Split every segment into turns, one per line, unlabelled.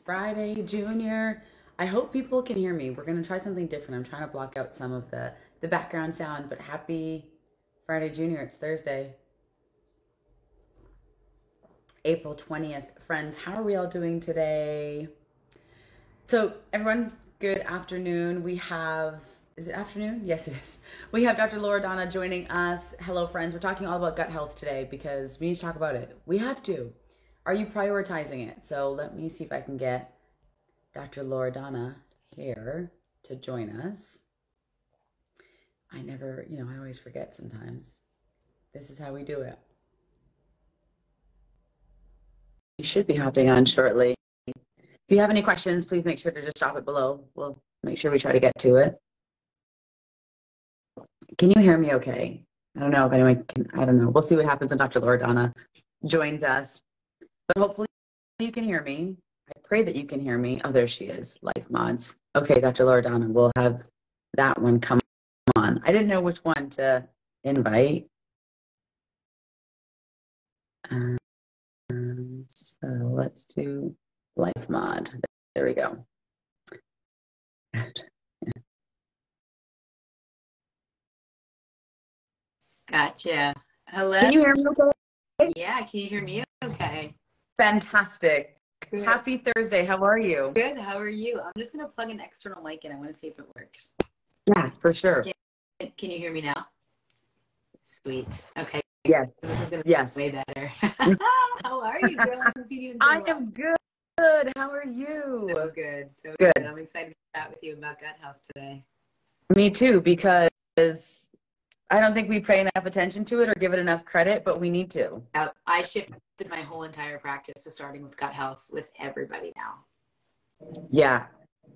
Friday, Junior. I hope people can hear me. We're gonna try something different. I'm trying to block out some of the background sound, but happy Friday, Junior. It's Thursday, April 20th. Friends, how are we all doing today? So, everyone, good afternoon. We have, is it afternoon? Yes, it is. We have Dr. Loredana joining us. Hello, friends. We're talking all about gut health today because we need to talk about it. We have to. Are you prioritizing it? So, let me see if I can get Dr. Loredana here to join us. I never, I always forget sometimes. This is how we do it. You should be hopping on shortly. If you have any questions, please make sure to just drop it below. We'll make sure we try to get to it. Can you hear me okay? I don't know if anyone can, I don't know. We'll see what happens when Dr. Loredana joins us. But hopefully you can hear me. I pray that you can hear me. Oh, there she is, Life Mods. Okay, Dr. Loredana, we'll have that one come on. I didn't know which one to invite. So let's do Life Mod. There we go.
Gotcha. Hello.
Can you hear me okay?
Yeah, can you hear me okay?
Fantastic.
Good.
Happy Thursday. How are you?
Good. How are you? I'm just going to plug an external mic in. I want to see if it works.
Yeah, for sure.
Can you hear me now? Sweet. Okay.
Yes.
This is going to
yes.
be way better. How are you, girl? I haven't seen you in so long.
I am good. How are you?
So good. So
good.
I'm excited to chat with you about gut health today.
Me too, because I don't think we pay enough attention to it or give it enough credit, but we need to.
I shifted my whole entire practice to starting with gut health with everybody now.
Yeah.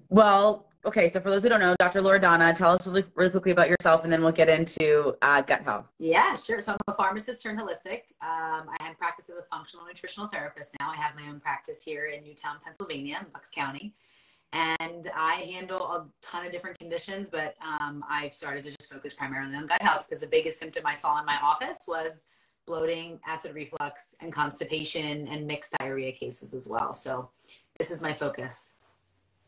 Well, okay. So for those who don't know, Dr. Loredana, tell us really quickly about yourself, and then we'll get into gut health.
Yeah, sure. So I'm a pharmacist turned holistic. I have practiced as a functional nutritional therapist now. I have my own practice here in Newtown, Pennsylvania, in Bucks County. And I handle a ton of different conditions, but I've started to just focus primarily on gut health because the biggest symptom I saw in my office was bloating, acid reflux, and constipation, and mixed diarrhea cases as well. So this is my focus.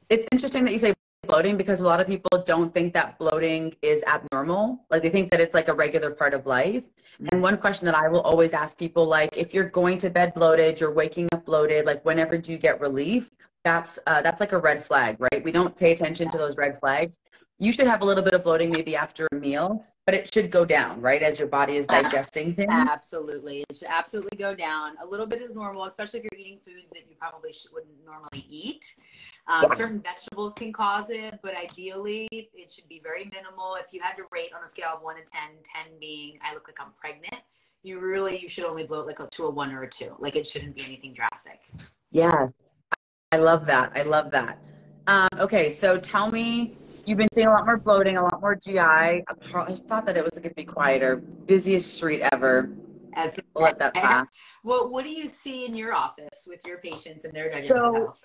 It's interesting that you say bloating because a lot of people don't think that bloating is abnormal. Like they think that it's like a regular part of life. And one question that I will always ask people, like if you're going to bed bloated, you're waking up bloated, like whenever do you get relief? That's like a red flag, right? We don't pay attention to those red flags. You should have a little bit of bloating maybe after a meal, but it should go down, right? As your body is digesting things.
Absolutely. It should absolutely go down. A little bit is normal, especially if you're eating foods that you probably wouldn't normally eat. Certain vegetables can cause it, but ideally it should be very minimal. If you had to rate on a scale of 1 to 10, 10 being I look like I'm pregnant, you should only bloat like to a 1 or a 2. Like it shouldn't be anything drastic.
Yes. I love that. I love that. Okay, so tell me, you've been seeing a lot more bloating, a lot more GI. I thought that it was going to be quieter. Busiest street ever. We'll let that pass.
Well, what do you see in your office with your patients and their digestive health?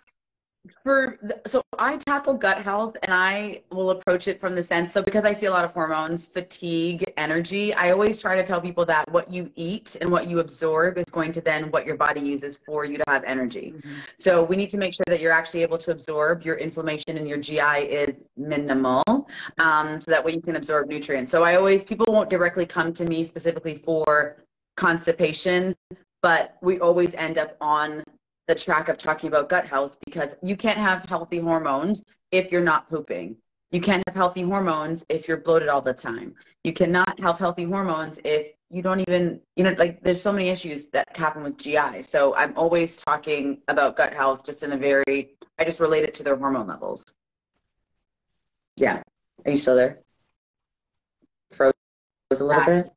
So I tackle gut health and I will approach it from the sense, so because I see a lot of hormones, fatigue, energy, I always try to tell people that what you eat and what you absorb is going to then what your body uses for you to have energy. So we need to make sure that you're actually able to absorb, your inflammation and your GI is minimal, so that way you can absorb nutrients. So people won't directly come to me specifically for constipation, but we always end up on the track of talking about gut health because you can't have healthy hormones if you're not pooping. You can't have healthy hormones if you're bloated all the time. You cannot have healthy hormones if you don't even, like there's so many issues that happen with GI. So I'm always talking about gut health just in I just relate it to their hormone levels. Yeah. Are you still there? Froze a little bit?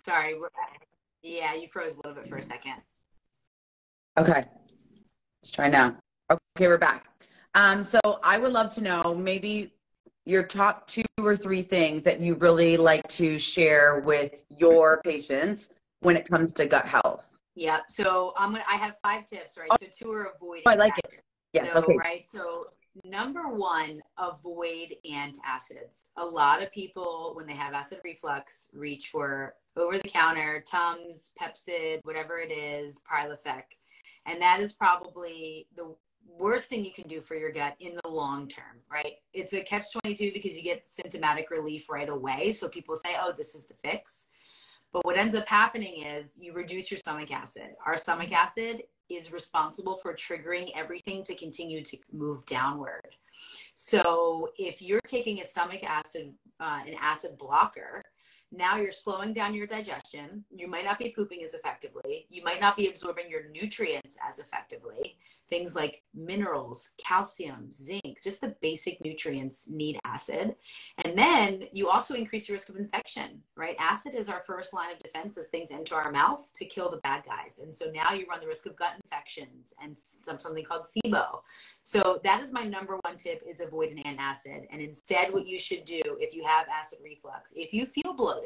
Sorry. Yeah, you froze a little bit for a second.
Okay, let's try now. Okay, we're back. So I would love to know maybe your top 2 or 3 things that you really like to share with your patients when it comes to gut health.
Yeah, so I have 5 tips, right? So 2 are avoiding.
I like it. Yes, okay.
Right, so number 1, avoid antacids. A lot of people, when they have acid reflux, reach for over-the-counter Tums, Pepcid, whatever it is, Prilosec. And that is probably worst thing you can do for your gut in the long term, right? It's a catch-22 because you get symptomatic relief right away. So people say, oh, this is the fix. But what ends up happening is you reduce your stomach acid. Our stomach acid is responsible for triggering everything to continue to move downward. So if you're taking a stomach acid, an acid blocker, now you're slowing down your digestion. You might not be pooping as effectively. You might not be absorbing your nutrients as effectively. Things like minerals, calcium, zinc, just the basic nutrients need acid. And then you also increase your risk of infection, right? Acid is our first line of defense as things enter our mouth to kill the bad guys. And so now you run the risk of gut infections and something called SIBO. So that is my number one tip, is avoid an antacid. And instead what you should do if you have acid reflux, if you feel bloated,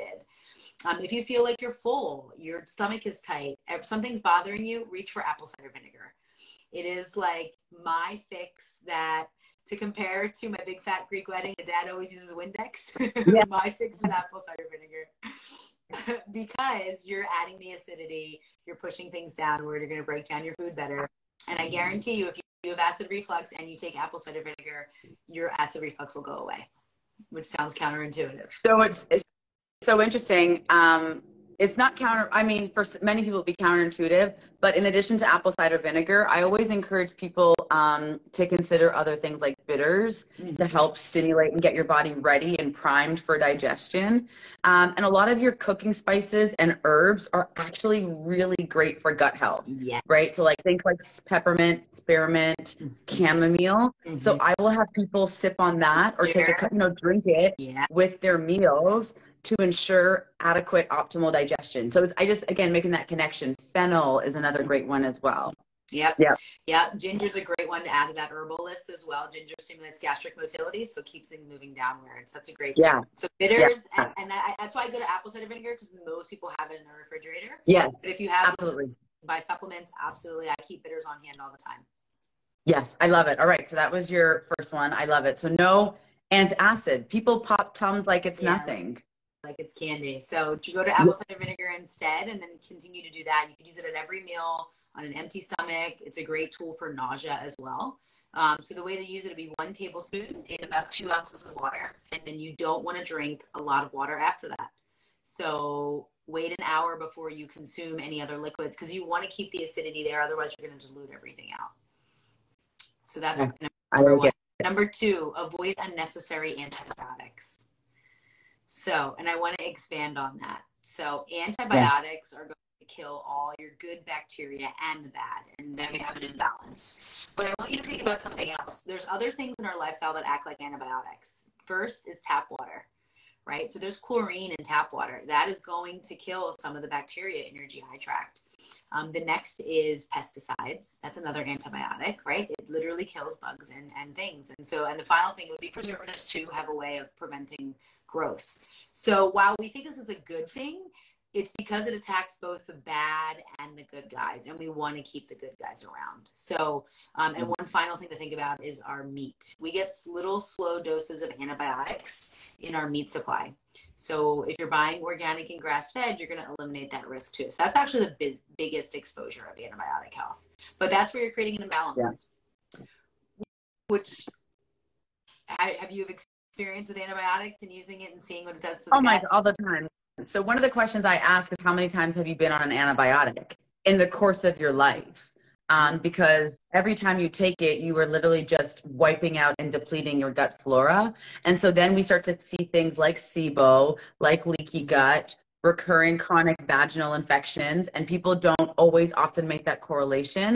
if you feel like you're full, your stomach is tight, if something's bothering you, reach for apple cider vinegar. It is like my fix that, to compare to my big fat Greek wedding, the dad always uses Windex. Yeah. My fix is apple cider vinegar. Because you're adding the acidity, you're pushing things downward, you're going to break down your food better. And I guarantee you, if you have acid reflux and you take apple cider vinegar, your acid reflux will go away, which sounds counterintuitive.
So it's so interesting. It's not I mean, for many people it'd be counterintuitive, but in addition to apple cider vinegar, I always encourage people to consider other things like bitters to help stimulate and get your body ready and primed for digestion. And a lot of your cooking spices and herbs are actually really great for gut health, right? So like think like peppermint, spearmint, chamomile. So I will have people sip on that or take a drink it with their meals to ensure adequate optimal digestion. So I just, again, making that connection. Fennel is another great one as well.
Yep. Ginger's a great one to add to that herbal list as well. Ginger stimulates gastric motility, so it keeps things moving downwards. That's a great tip. So bitters, and that's why I go to apple cider vinegar, because most people have it in the refrigerator.
Yes.
But if you have
absolutely.
Buy supplements, absolutely. I keep bitters on hand all the time.
Yes, I love it. All right, so that was your first one. I love it. So no antacid. People pop Tums like it's nothing.
Like it's candy. So you go to apple cider vinegar instead, and then continue to do that. You can use it at every meal on an empty stomach. It's a great tool for nausea as well. So the way to use it would be 1 tablespoon in about 2 ounces of water. And then you don't want to drink a lot of water after that. So wait an hour before you consume any other liquids, because you want to keep the acidity there. Otherwise, you're going to dilute everything out. So that's number one. Number 2, avoid unnecessary antibiotics. So, and I want to expand on that. So antibiotics are going to kill all your good bacteria and the bad, and then we have an imbalance. But I want you to think about something else. There's other things in our lifestyle that act like antibiotics. First is tap water, right? So there's chlorine in tap water. That is going to kill some of the bacteria in your GI tract. The next is pesticides. That's another antibiotic, right? It literally kills bugs and things. And the final thing would be preservatives too have a way of preventing growth. So while we think this is a good thing, it's because it attacks both the bad and the good guys, and we want to keep the good guys around. So, and one final thing to think about is our meat. We get little slow doses of antibiotics in our meat supply. So if you're buying organic and grass-fed, you're going to eliminate that risk too. So that's actually the biggest exposure of antibiotic health. But that's where you're creating an imbalance. Which, have you experience with antibiotics and using it and seeing what it does to the gut?
My God, all the time. So one of the questions I ask is, how many times have you been on an antibiotic in the course of your life? Because every time you take it, you are literally just wiping out and depleting your gut flora. And so then we start to see things like SIBO, like leaky gut, recurring chronic vaginal infections, and people don't always often make that correlation.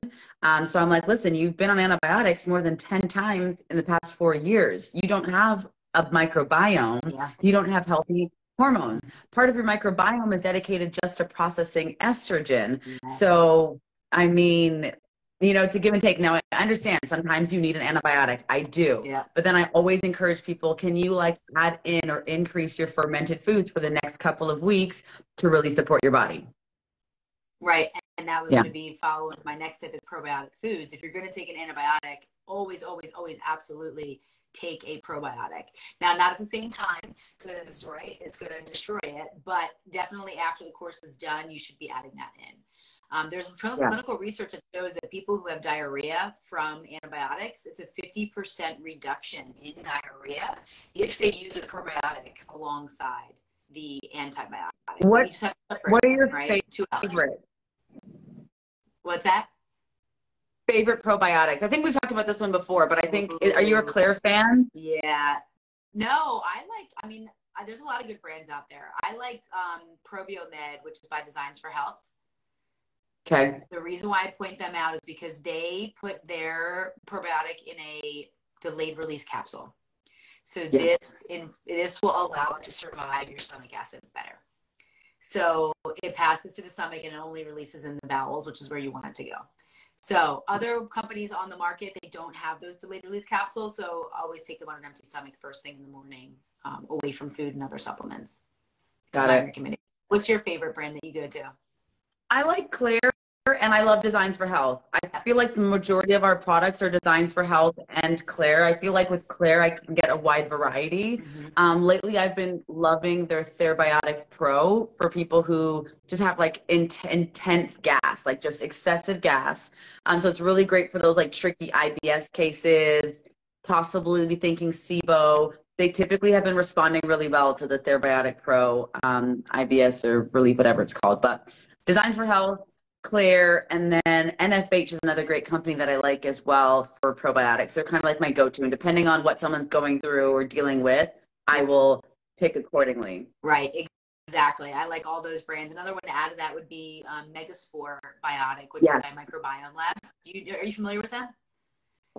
So I'm like, listen, you've been on antibiotics more than 10 times in the past 4 years. You don't have a microbiome. You don't have healthy hormones. Part of your microbiome is dedicated just to processing estrogen. So, I mean, it's a give and take. Now, I understand sometimes you need an antibiotic. I do. But then I always encourage people, can you add in or increase your fermented foods for the next couple of weeks to really support your body?
Right. And that was going to be following my next tip is probiotic foods. If you're going to take an antibiotic, always, always, always, absolutely take a probiotic. Now, not at the same time, because, right, it's going to destroy it, but definitely after the course is done, you should be adding that in. There's
Yeah.
clinical research that shows that people who have diarrhea from antibiotics, it's a 50% reduction in diarrhea if they use a probiotic alongside the antibiotic.
What
You just have to separate
What are
them,
your
right? 2 hours.
favorite
What's that?
favorite probiotics? I think we've talked about this one before, but I think, are you a Claire fan?
Yeah. No, I mean, there's a lot of good brands out there. I like ProbioMed, which is by Designs for Health.
Okay.
The reason why I point them out is because they put their probiotic in a delayed release capsule. So
Yeah.
this will allow it to survive your stomach acid better. So it passes through the stomach and it only releases in the bowels, which is where you want it to go. So other companies on the market, they don't have those delayed release capsules. So always take them on an empty stomach first thing in the morning, away from food and other supplements.
Got it.
Recommendation. What's your favorite brand that you go to?
I like Claire and I love Designs for Health. I feel like the majority of our products are Designs for Health and Claire. I feel like with Claire, I can get a wide variety.
Mm-hmm.
Lately, I've been loving their Therabiotic Pro for people who just have like intense gas, like just excessive gas. So it's really great for those like tricky IBS cases, possibly be thinking SIBO. They typically have been responding really well to the Therabiotic Pro, IBS or relief, whatever it's called. But Designs for Health, Claire, and then NFH is another great company that I like as well for probiotics. They're kind of like my go-to, and depending on what someone's going through or dealing with, I will pick accordingly.
Right, exactly. I like all those brands. Another one to add to that would be Megaspore Biotic, which is by Microbiome Labs. Are you familiar with them?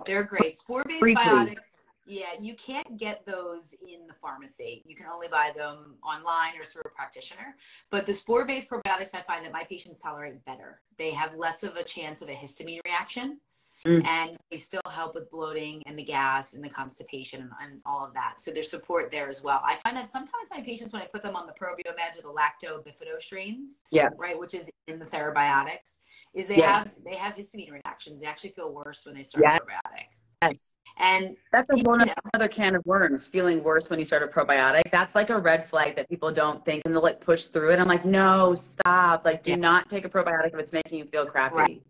They're great. Spore-based biotics. Yeah, you can't get those in the pharmacy. You can only buy them online or through a practitioner. But the spore-based probiotics, I find that my patients tolerate better. They have less of a chance of a histamine reaction, and they still help with bloating and the gas and the constipation and all of that. So there's support there as well. I find that sometimes my patients, when I put them on the ProbioMeds or the lacto bifido strains, right, which is in the Therabiotics, is they have histamine reactions. They actually feel worse when they start a probiotic.
Yes.
And
that's a whole other can of worms, feeling worse when you start a probiotic. That's like a red flag that people don't think, and they'll like push through it. I'm like, no, stop. Like, do not take a probiotic if it's making you feel crappy.
Right.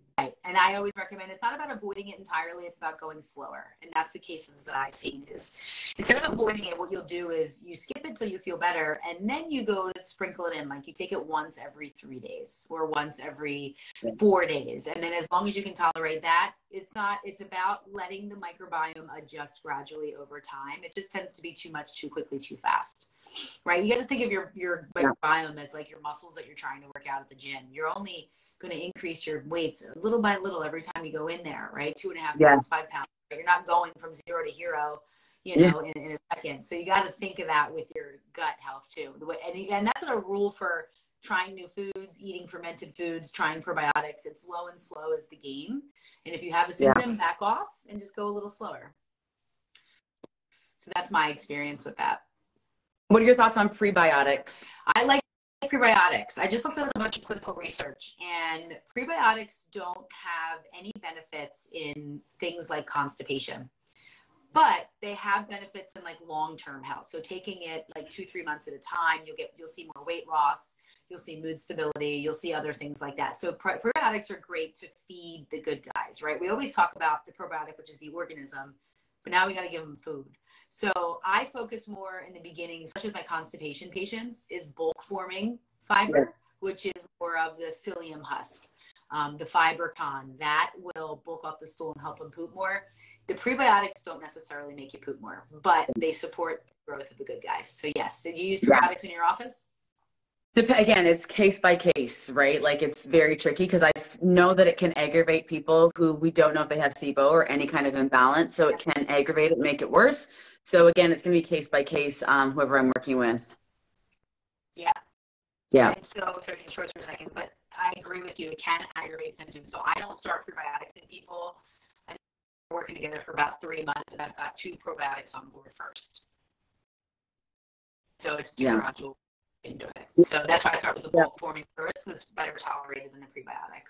And I always recommend, it's not about avoiding it entirely, it's about going slower. And that's the cases that I've seen is instead of avoiding it, what you'll do is you skip it till you feel better, and then you go to sprinkle it in. Like you take it once every 3 days or once every 4 days. And then as long as you can tolerate that, it's about letting the microbiome adjust gradually over time. It just tends to be too much, too quickly, too fast. Right? You got to think of your microbiome as like your muscles that you're trying to work out at the gym. You're only going to increase your weights little by little every time you go in there, right? 2.5 pounds, 5 pounds. You're not going from 0 to hero, in a second. So you got to think of that with your gut health too. And that's not a rule for trying new foods, eating fermented foods, trying probiotics. It's low and slow is the game. And if you have a symptom, back off and just go a little slower. So that's my experience with that.
What are your thoughts on prebiotics?
I like prebiotics. I just looked at a bunch of clinical research, and prebiotics don't have any benefits in things like constipation, but they have benefits in like long-term health. So taking it like 2-3 months at a time, you'll see more weight loss, you'll see mood stability, you'll see other things like that. So prebiotics are great to feed the good guys, right? We always talk about the probiotic, which is the organism, but now we got to give them food. So I focus more in the beginning, especially with my constipation patients, is bulk forming fiber, which is more of the psyllium husk, the fiber con. That will bulk up the stool and help them poop more. The prebiotics don't necessarily make you poop more, but they support the growth of the good guys. So yes, did you use prebiotics in your office?
Again, it's case by case, right? Like it's very tricky because I know that it can aggravate people who we don't know if they have SIBO or any kind of imbalance. So it can aggravate it, make it worse. So again, it's going to be case by case, whoever I'm working with.
Yeah.
Yeah.
And so, sorry to interrupt for a second, but I agree with you. It can aggravate symptoms. So I don't start prebiotics in people. I'm working together for about 3 months, and I've got 2 probiotics on board first. So it's gradual into it. So that's why I start with the bulk forming first. It's better tolerated than the prebiotics.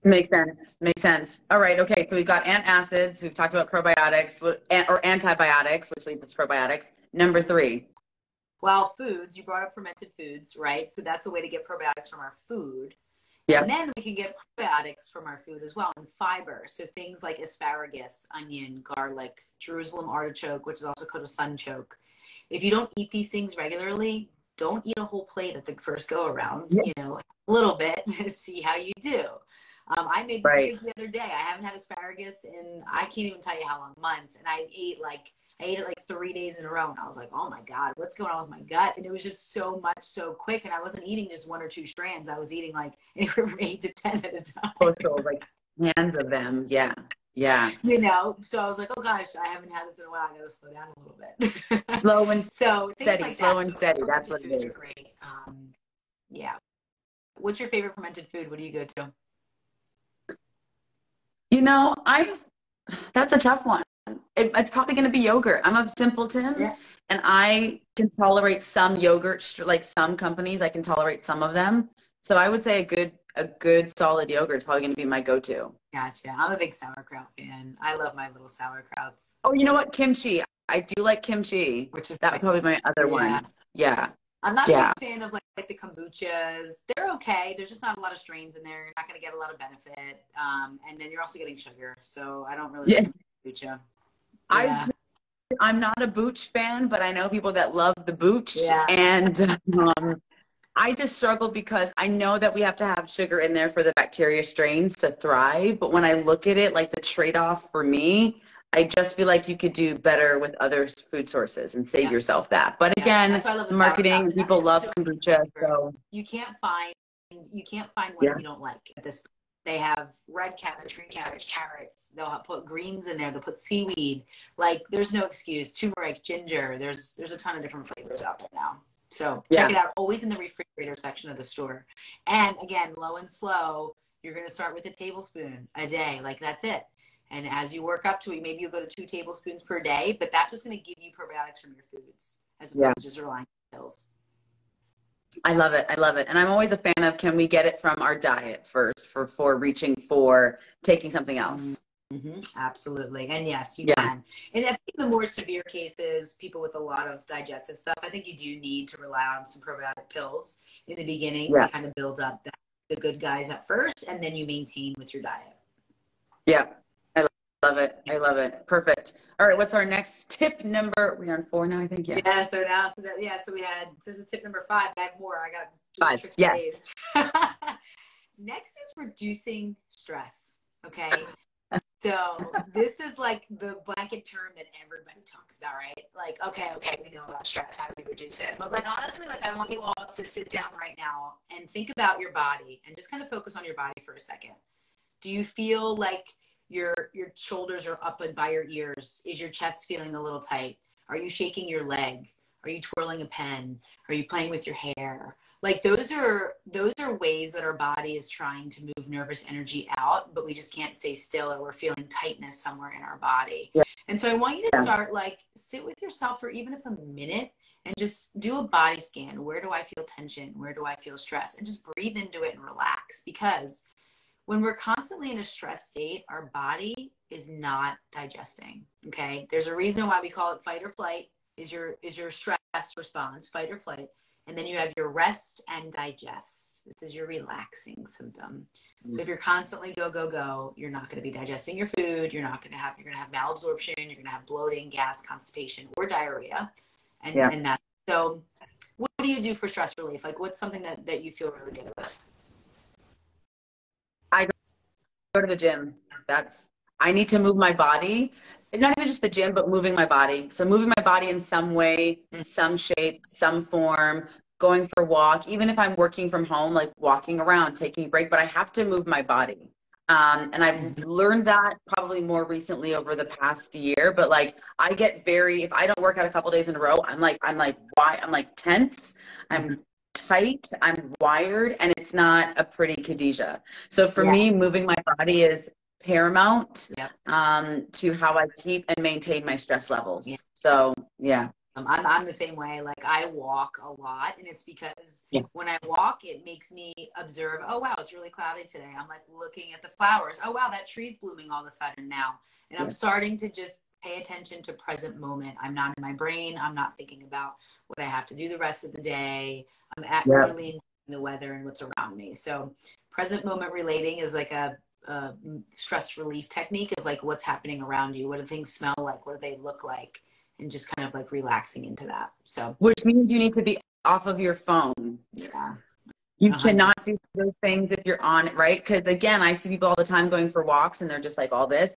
Makes sense. Makes sense. All right. Okay. So we've got antacids. We've talked about probiotics or antibiotics, which leads to probiotics. Number 3.
Well, foods. You brought up fermented foods, right? So that's a way to get probiotics from our food.
Yeah.
And then we can get probiotics from our food as well, and fiber. So things like asparagus, onion, garlic, Jerusalem artichoke, which is also called a sunchoke. If you don't eat these things regularly, don't eat a whole plate at the first go around,
Yeah.
you know, a little bit, see how you do. I made this
Right.
mistake the other day. I haven't had asparagus in, I can't even tell you how long, months. And I ate it like 3 days in a row. And I was like, oh my God, what's going on with my gut? And it was just so much, so quick. And I wasn't eating just 1 or 2 strands. I was eating like anywhere from 8 to 10 at a time.
Total, like hands of them. Yeah. Yeah.
You know, so I was like, oh gosh, I haven't had this in a while. I got to slow down a little bit.
Slow and
So things
steady,
like
slow
that.
and
So
steady. That's
fermented
what it
foods
is.
are great. Yeah. What's your favorite fermented food? What do you go to?
You know, that's a tough one. It's probably going to be yogurt. I'm a simpleton,
Yeah.
and I can tolerate some yogurt, like some companies, I can tolerate some of them. So I would say a good solid yogurt is probably going to be my go-to.
Gotcha. I'm a big sauerkraut fan. I love my little sauerkrauts,
Oh, you know what? Kimchi. I do like kimchi.
which is
That would probably be my other
yeah.
one. Yeah.
I'm not a
Yeah.
big fan of like the kombuchas. They're okay. There's just not a lot of strains in there. You're not going to get a lot of benefit. And then you're also getting sugar. So I don't really
Yeah.
like kombucha. Yeah.
I'm not a booch fan, but I know people that love the booch.
Yeah.
And I just struggle because I know that we have to have sugar in there for the bacteria strains to thrive. But when I look at it, like the trade-off for me, I just feel like you could do better with other food sources and save
Yeah.
yourself that. But
Yeah.
again,
That's why I love the
marketing,
sauerkraut.
people love
So
kombucha. So
you can't find one
yeah,
you don't like at this. They have red cabbage, green cabbage, carrots. They'll put greens in there. They'll put seaweed. Like there's no excuse. Turmeric, ginger. There's a ton of different flavors out there now. So check it
yeah,
out. Always in the refrigerator section of the store. And again, low and slow. You're going to start with a tablespoon a day. Like that's it. And as you work up to it, maybe you'll go to 2 tablespoons per day. But that's just going to give you probiotics from your foods as
yeah.
opposed to just relying on pills.
I love it. I love it. And I'm always a fan of, can we get it from our diet first for reaching for taking something else?
Mm-hmm. Absolutely. And yes, you
Yeah.
can. And I think the more severe cases, people with a lot of digestive stuff, I think you do need to rely on some probiotic pills in the beginning
Yeah.
to kind of build up the good guys at first, and then you maintain with your diet.
Yeah. I love it. I love it. Perfect. All right. What's our next tip number? We're on 4 now, I think. Yeah.
Yeah. So now, so this is tip number 5. I have more. I got
5.
tricks for
Yes.
days. Next is reducing stress. Okay. So this is like the blanket term that everybody talks about, right? Like, okay, we know about stress. How do we reduce it? But like, honestly, like I want you all to sit down right now and think about your body and just kind of focus on your body for a second. Do you feel like your shoulders are up and by your ears? Is your chest feeling a little tight? Are you shaking your leg? Are you twirling a pen? Are you playing with your hair? Like those are ways that our body is trying to move nervous energy out, but we just can't stay still, or we're feeling tightness somewhere in our body.
Yeah.
And so I want you to start like sit with yourself for even if a minute and just do a body scan. Where do I feel tension? Where do I feel stress? And just breathe into it and relax, because when we're constantly in a stress state, our body is not digesting. Okay. There's a reason why we call it fight or flight. Is your stress response, fight or flight. And then you have your rest and digest. This is your relaxing symptom. So if you're constantly go, go, go, you're not going to be digesting your food. You're going to have malabsorption. You're going to have bloating, gas, constipation, or diarrhea. And that. So what do you do for stress relief? Like what's something that you feel really good with?
I go to the gym. I need to move my body. Not even just the gym, but moving my body. So moving my body in some way, some shape, some form, going for a walk, even if I'm working from home, like walking around, taking a break, but I have to move my body. And I've learned that probably more recently over the past year, but like I get if I don't work out a couple days in a row, I'm like, why? I'm like tense. I'm tight. I'm wired, and it's not a pretty Khadijah. So for me, moving my body is paramount to how I keep and maintain my stress levels. Yeah. So yeah.
I'm the same way. Like I walk a lot, and it's because when I walk, it makes me observe, oh wow, it's really cloudy today. I'm like looking at the flowers. Oh wow, that tree's blooming all of a sudden now. And I'm starting to just pay attention to present moment. I'm not in my brain. I'm not thinking about what I have to do the rest of the day. I'm really the weather and what's around me. So present moment relating is like a stress relief technique of like what's happening around you. What do things smell like? What do they look like? And just kind of like relaxing into that. So,
which means you need to be off of your phone.
yeah.
You cannot do those things if you're on it, right? Because again, I see people all the time going for walks and they're just like all this.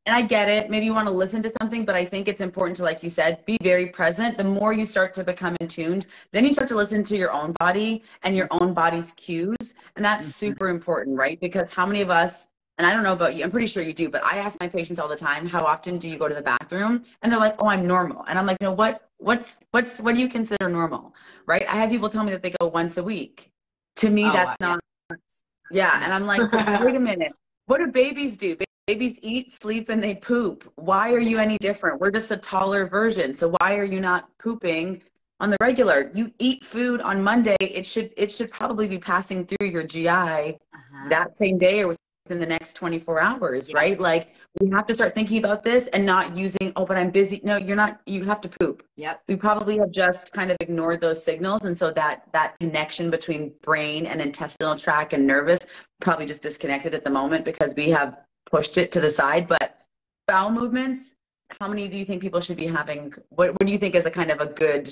And I get it. Maybe you want to listen to something, but I think it's important to, like you said, be very present. The more you start to become in tuned, then you start to listen to your own body and your own body's cues. And that's super important, right? Because how many of us, and I don't know about you, I'm pretty sure you do, but I ask my patients all the time, how often do you go to the bathroom? And they're like, oh, I'm normal. And I'm like, no, what do you consider normal, right? I have people tell me that they go once a week. To me, that's not, yeah. And I'm like, wait a minute. What do babies do? Babies eat, sleep, and they poop. Why are you any different? We're just a taller version. So why are you not pooping on the regular? You eat food on Monday. It should probably be passing through your GI that same day or within the next 24 hours, right? Like we have to start thinking about this and not using, oh, but I'm busy. No, you're not. You have to poop.
Yep.
We probably have just kind of ignored those signals. And so that connection between brain and intestinal tract and nervous probably just disconnected at the moment because we have pushed it to the side. But bowel movements, how many do you think people should be having? What do you think is a kind of a good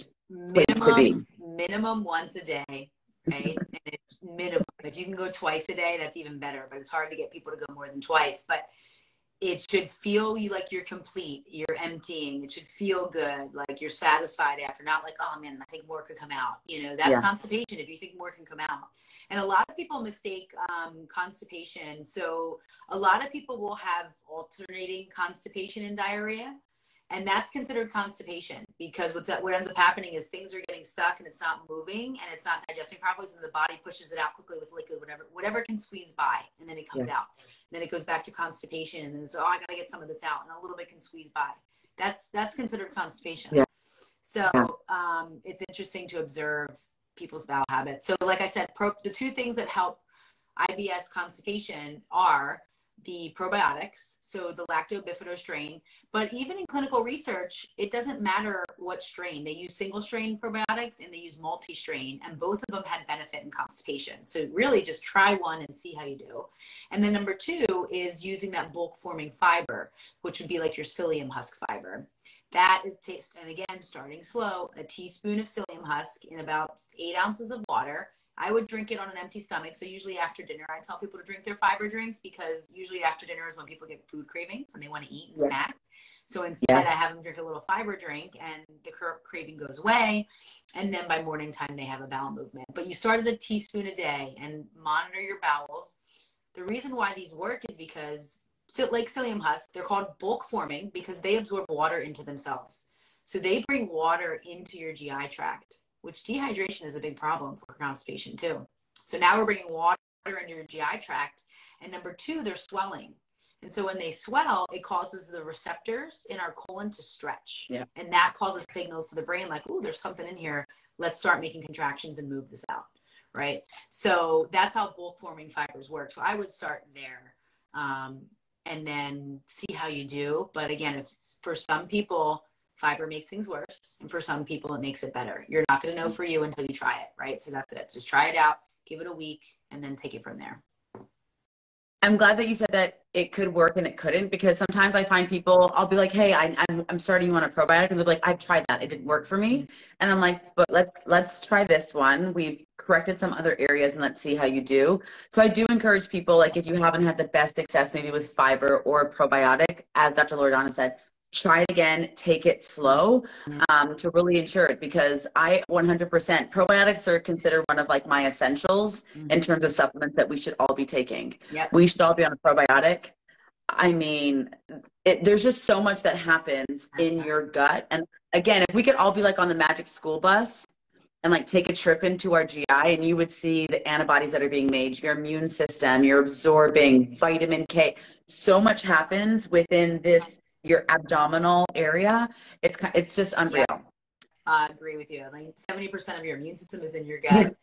place to be?
Minimum once a day, right? And it's minimum. If you can go twice a day, that's even better. But it's hard to get people to go more than twice. But it should feel like you're complete, you're emptying. It should feel good, like you're satisfied after, not like, oh man, I think more could come out. You know, that's constipation if you think more can come out. And a lot of people mistake constipation. So a lot of people will have alternating constipation and diarrhea. And that's considered constipation because what ends up happening is things are getting stuck and it's not moving and it's not digesting properly. So the body pushes it out quickly with liquid, whatever can squeeze by, and then it comes out. And then it goes back to constipation, and then it's, oh, I got to get some of this out, and a little bit can squeeze by. That's considered constipation. Yeah. So it's interesting to observe people's bowel habits. So like I said, the two things that help IBS constipation are the probiotics, so the lactobifidus strain, but even in clinical research, it doesn't matter what strain. They use single strain probiotics and they use multi-strain, and both of them had benefit in constipation. So really just try one and see how you do. And then number two is using that bulk forming fiber, which would be like your psyllium husk fiber. That is, and again, starting slow, a teaspoon of psyllium husk in about 8 ounces of water. I would drink it on an empty stomach. So usually after dinner, I tell people to drink their fiber drinks because usually after dinner is when people get food cravings and they want to eat and snack. So instead I have them drink a little fiber drink and the craving goes away. And then by morning time, they have a bowel movement. But you start at a teaspoon a day and monitor your bowels. The reason why these work is because, so like psyllium husk, they're called bulk forming because they absorb water into themselves. So they bring water into your GI tract, which dehydration is a big problem for constipation too. So now we're bringing water into your GI tract. And number two, they're swelling. And so when they swell, it causes the receptors in our colon to stretch. Yeah. And that causes signals to the brain like, oh, there's something in here. Let's start making contractions and move this out, right? So that's how bulk forming fibers work. So I would start there and then see how you do. But again, if for some people, fiber makes things worse. And for some people, it makes it better. You're not going to know for you until you try it, right? So that's it. Just try it out, give it a week, and then take it from there.
I'm glad that you said that it could work and it couldn't, because sometimes I find people, I'll be like, hey, I'm starting you on a probiotic, and they'll be like, I've tried that. It didn't work for me. And I'm like, but let's try this one. We've corrected some other areas and let's see how you do. So I do encourage people, like if you haven't had the best success maybe with fiber or a probiotic, as Dr. Loredana said, try it again, take it slow to really ensure it, because I 100% probiotics are considered one of like my essentials in terms of supplements that we should all be taking. Yep. We should all be on a probiotic. I mean, there's just so much that happens in your gut. And again, if we could all be like on the magic school bus and like take a trip into our GI, and you would see the antibodies that are being made, your immune system, you're absorbing vitamin K. So much happens within your abdominal area. It's just unreal.
Yeah. I agree with you. Like 70% of your immune system is in your gut.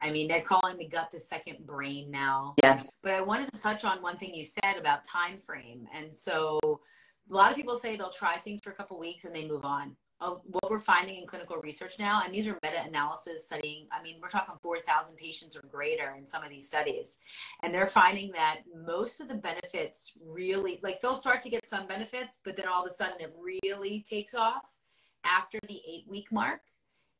I mean, they're calling the gut the second brain now.
Yes.
But I wanted to touch on one thing you said about time frame. And so a lot of people say they'll try things for a couple of weeks and they move on. what we're finding in clinical research now, and these are meta-analysis studying, I mean, we're talking 4,000 patients or greater in some of these studies. And they're finding that most of the benefits really, like they'll start to get some benefits, but then all of a sudden it really takes off after the 8-week mark,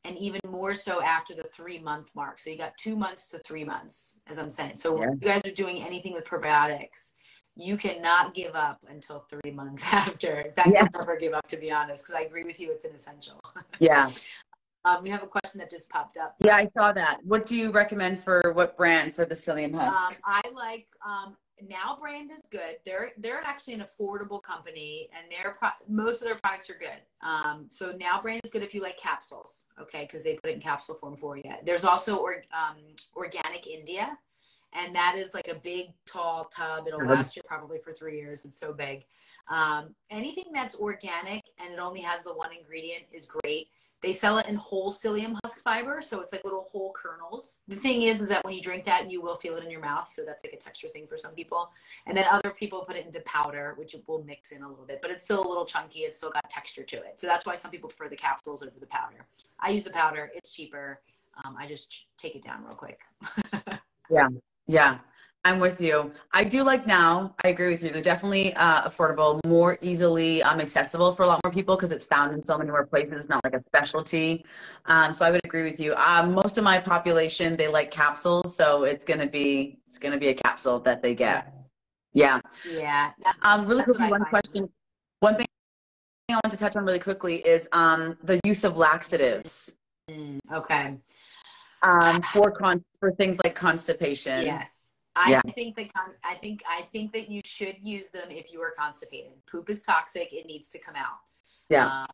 and even more so after the 3-month mark. So you got 2 months to 3 months, as I'm saying. So when you guys are doing anything with probiotics, you cannot give up until 3 months after. In fact, don't ever give up, to be honest, because I agree with you, it's an essential.
Yeah.
We have a question that just popped up.
Yeah, I saw that. What do you recommend for what brand for the psyllium husk?
I like Now brand is good. They're actually an affordable company, and most of their products are good. So Now brand is good if you like capsules, okay, because they put it in capsule form for you. There's also Organic India. And that is like a big, tall tub. It'll last you probably for 3 years. It's so big. Anything that's organic and it only has the one ingredient is great. They sell it in whole psyllium husk fiber. So it's like little whole kernels. The thing is that when you drink that, you will feel it in your mouth. So that's like a texture thing for some people. And then other people put it into powder, which will mix in a little bit. But it's still a little chunky. It's still got texture to it. So that's why some people prefer the capsules over the powder. I use the powder. It's cheaper. I just take it down real quick.
Yeah, I'm with you. I do like Now. I agree with you. They're definitely affordable, more easily accessible for a lot more people because it's found in so many more places, not like a specialty. So I would agree with you. Most of my population, they like capsules, so it's gonna be a capsule that they get. Yeah.
Yeah.
Really quickly, one question. One thing I want to touch on really quickly is the use of laxatives.
Okay.
For things like constipation.
Yes. I think that you should use them if you are constipated. Poop is toxic. It needs to come out.
Yeah.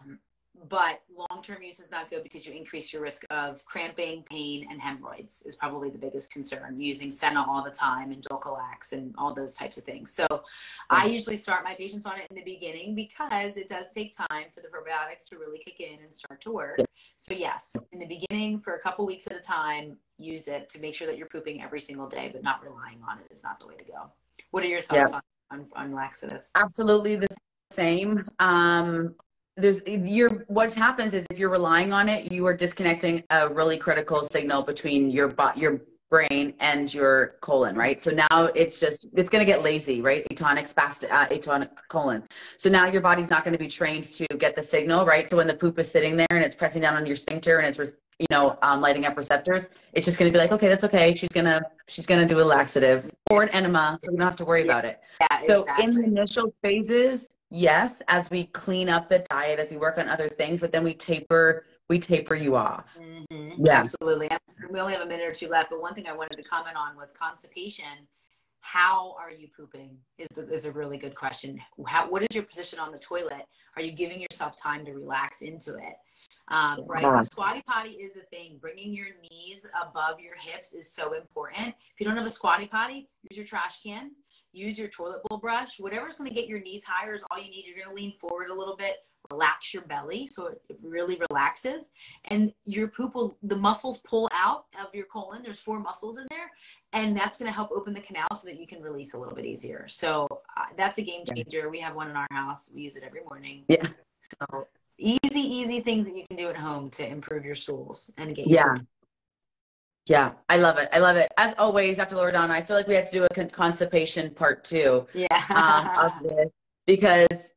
But long-term use is not good because you increase your risk of cramping, pain, and hemorrhoids is probably the biggest concern. Using Senna all the time and Dulcolax and all those types of things. So I usually start my patients on it in the beginning because it does take time for the probiotics to really kick in and start to work. Yeah. So yes, in the beginning for a couple weeks at a time, use it to make sure that you're pooping every single day, but not relying on it is not the way to go. What are your thoughts on laxatives?
Absolutely the same. What happens is if you're relying on it, you are disconnecting a really critical signal between your brain and your colon, right? So now it's going to get lazy, right? Atonic colon. So now your body's not going to be trained to get the signal, right? So when the poop is sitting there and it's pressing down on your sphincter and it's lighting up receptors, it's just going to be like, okay, that's okay. She's gonna do a laxative or an enema, so we don't have to worry about it. Yeah, so exactly. In the initial phases, yes, as we clean up the diet, as we work on other things, but then we taper you off.
Mm-hmm. Yeah, absolutely. We only have a minute or two left, but one thing I wanted to comment on was constipation. How are you pooping is a really good question. What is your position on the toilet? Are you giving yourself time to relax into it? Right. The squatty potty is a thing. Bringing your knees above your hips is so important. If you don't have a squatty potty, use your trash can, use your toilet bowl brush, whatever's going to get your knees higher is all you need. You're going to lean forward a little bit, relax your belly so it really relaxes, and your poop the muscles pull out of your colon. There's 4 muscles in there, and that's going to help open the canal so that you can release a little bit easier. So that's a game changer. We have one in our house. We use it every morning.
Yeah.
So easy things that you can do at home to improve your stools and get
Yeah, I love it. As always, Dr. Loredana, I feel like we have to do a constipation part 2 of this, because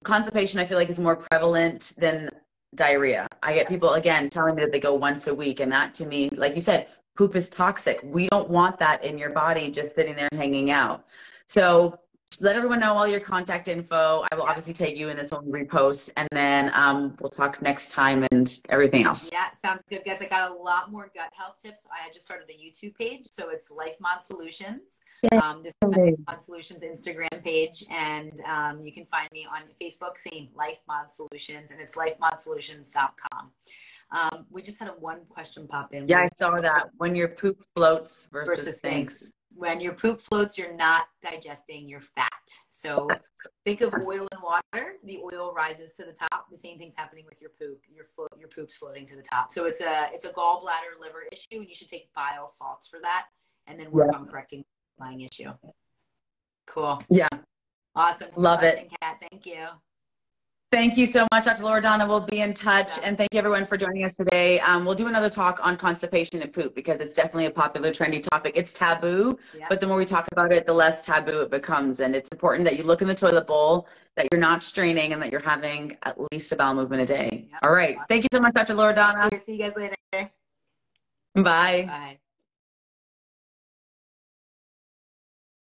constipation, I feel like, is more prevalent than diarrhea. I get people, again, telling me that they go once a week, and that, to me, like you said, poop is toxic. We don't want that in your body just sitting there hanging out. So let everyone know all your contact info. I will obviously take you in this one repost, and then we'll talk next time and everything else.
Yeah, sounds good, guys. I got a lot more gut health tips. I just started a YouTube page, so it's LifeMod Solutions. This is LifeMod Solutions Instagram page, and you can find me on Facebook, same LifeMod Solutions, and it's lifemodsolutions.com. We just had one question pop in.
Yeah, I saw that. When your poop floats versus sinks.
When your poop floats, you're not digesting your fat. So think of oil and water. The oil rises to the top. The same thing's happening with your poop. Your poop's floating to the top. So it's a gallbladder liver issue, and you should take bile salts for that, and then work on correcting the underlying issue. Cool.
Yeah.
Awesome.
Love it.
Kat. Thank you.
Thank you so much, Dr. Loredana. We'll be in touch. And thank you, everyone, for joining us today. We'll do another talk on constipation and poop because it's definitely a popular, trendy topic. It's taboo, but the more we talk about it, the less taboo it becomes. And it's important that you look in the toilet bowl, that you're not straining, and that you're having at least a bowel movement a day. All right. Thank you so much, Dr. Loredana.
See you guys later.
Bye.
Bye.